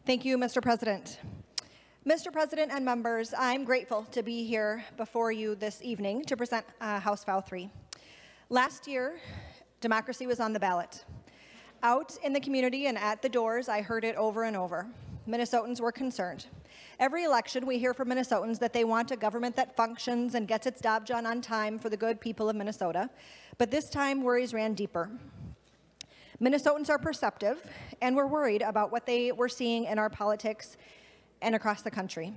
Thank you, Mr. President. Mr. President and members, I'm grateful to be here before you this evening to present House File 3. Last year, democracy was on the ballot. Out in the community and at the doors, I heard it over and over. Minnesotans were concerned. Every election, we hear from Minnesotans that they want a government that functions and gets its job done on time for the good people of Minnesota. But this time, worries ran deeper. Minnesotans are perceptive, and we're worried about what they were seeing in our politics and across the country.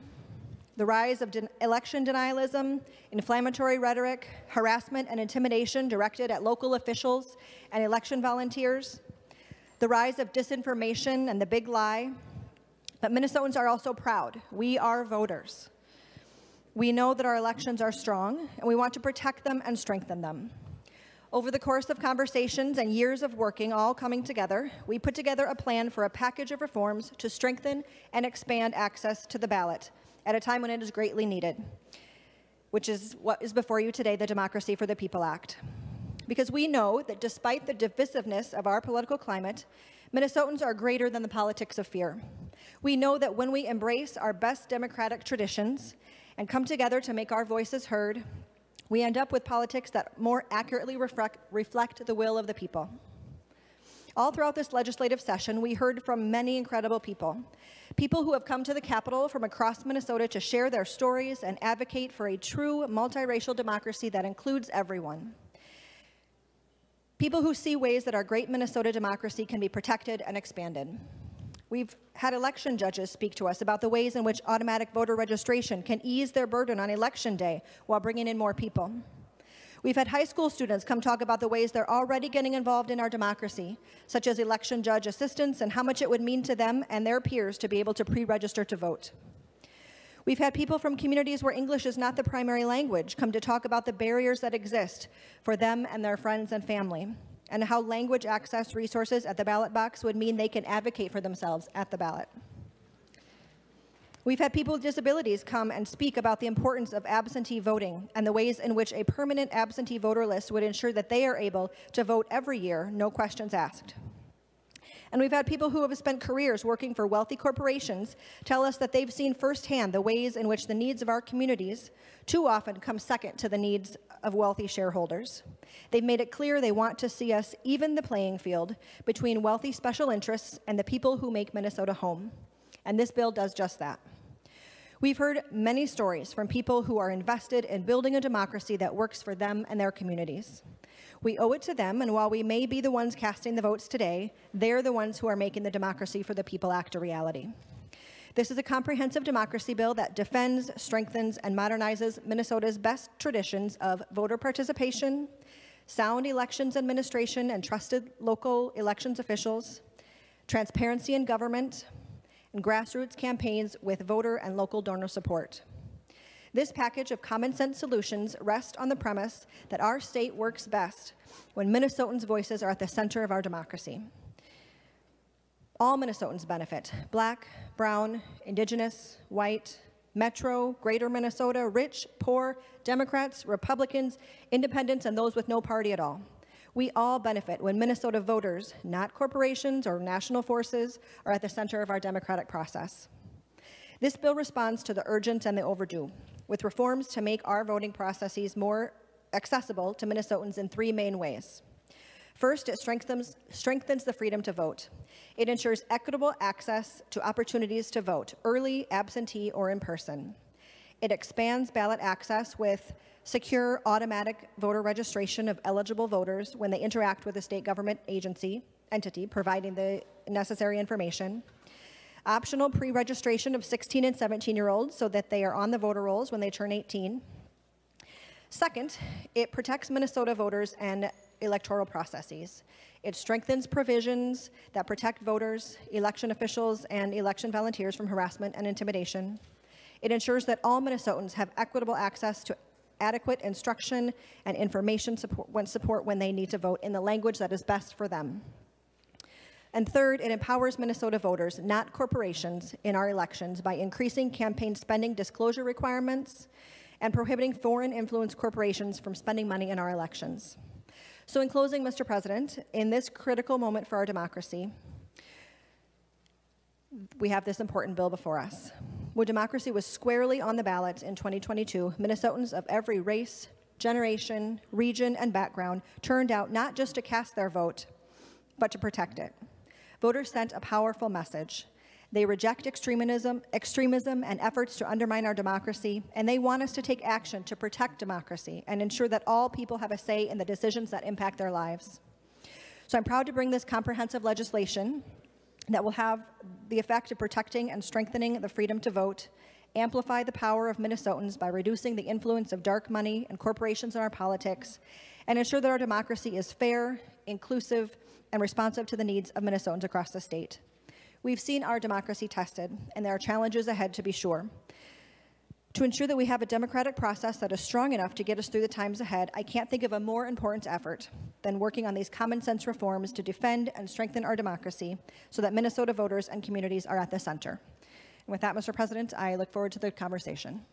The rise of election denialism, inflammatory rhetoric, harassment and intimidation directed at local officials and election volunteers, the rise of disinformation and the big lie. But Minnesotans are also proud. We are voters. We know that our elections are strong, and we want to protect them and strengthen them. Over the course of conversations and years of working, all coming together, we put together a plan for a package of reforms to strengthen and expand access to the ballot at a time when it is greatly needed, which is what is before you today, the Democracy for the People Act. Because we know that despite the divisiveness of our political climate, Minnesotans are greater than the politics of fear. We know that when we embrace our best democratic traditions and come together to make our voices heard, we end up with politics that more accurately reflect the will of the people. All throughout this legislative session, we heard from many incredible people. People who have come to the Capitol from across Minnesota to share their stories and advocate for a true multiracial democracy that includes everyone. People who see ways that our great Minnesota democracy can be protected and expanded. We've had election judges speak to us about the ways in which automatic voter registration can ease their burden on election day while bringing in more people. We've had high school students come talk about the ways they're already getting involved in our democracy, such as election judge assistance and how much it would mean to them and their peers to be able to pre-register to vote. We've had people from communities where English is not the primary language come to talk about the barriers that exist for them and their friends and family, and how language access resources at the ballot box would mean they can advocate for themselves at the ballot. We've had people with disabilities come and speak about the importance of absentee voting and the ways in which a permanent absentee voter list would ensure that they are able to vote every year, no questions asked. And we've had people who have spent careers working for wealthy corporations tell us that they've seen firsthand the ways in which the needs of our communities too often come second to the needs of wealthy shareholders. They've made it clear they want to see us even the playing field between wealthy special interests and the people who make Minnesota home. And this bill does just that. We've heard many stories from people who are invested in building a democracy that works for them and their communities. We owe it to them, and while we may be the ones casting the votes today, they're the ones who are making the Democracy for the People Act a reality. This is a comprehensive democracy bill that defends, strengthens, and modernizes Minnesota's best traditions of voter participation, sound elections administration and trusted local elections officials, transparency in government, and grassroots campaigns with voter and local donor support. This package of common sense solutions rests on the premise that our state works best when Minnesotans' voices are at the center of our democracy. All Minnesotans benefit: Black, brown, Indigenous, white, Metro, Greater Minnesota, rich, poor, Democrats, Republicans, independents, and those with no party at all. We all benefit when Minnesota voters, not corporations or national forces, are at the center of our democratic process. This bill responds to the urgent and the overdue, with reforms to make our voting processes more accessible to Minnesotans in three main ways. First, it strengthens the freedom to vote. It ensures equitable access to opportunities to vote, early, absentee, or in person. It expands ballot access with secure automatic voter registration of eligible voters when they interact with a state government entity, providing the necessary information. Optional pre-registration of 16 and 17-year-olds so that they are on the voter rolls when they turn 18. Second, it protects Minnesota voters and electoral processes. It strengthens provisions that protect voters, election officials, and election volunteers from harassment and intimidation. It ensures that all Minnesotans have equitable access to adequate instruction and information support when they need to vote in the language that is best for them. And third, it empowers Minnesota voters, not corporations, in our elections by increasing campaign spending disclosure requirements and prohibiting foreign influence corporations from spending money in our elections. So in closing, Mr. President, in this critical moment for our democracy, we have this important bill before us. When democracy was squarely on the ballot in 2022, Minnesotans of every race, generation, region, and background turned out not just to cast their vote, but to protect it. Voters sent a powerful message. They reject extremism and efforts to undermine our democracy, and they want us to take action to protect democracy and ensure that all people have a say in the decisions that impact their lives. So I'm proud to bring this comprehensive legislation that will have the effect of protecting and strengthening the freedom to vote, amplify the power of Minnesotans by reducing the influence of dark money and corporations in our politics, and ensure that our democracy is fair, inclusive, and responsive to the needs of Minnesotans across the state. We've seen our democracy tested, and there are challenges ahead to be sure. To ensure that we have a democratic process that is strong enough to get us through the times ahead, I can't think of a more important effort than working on these common sense reforms to defend and strengthen our democracy so that Minnesota voters and communities are at the center. And with that, Mr. President, I look forward to the conversation.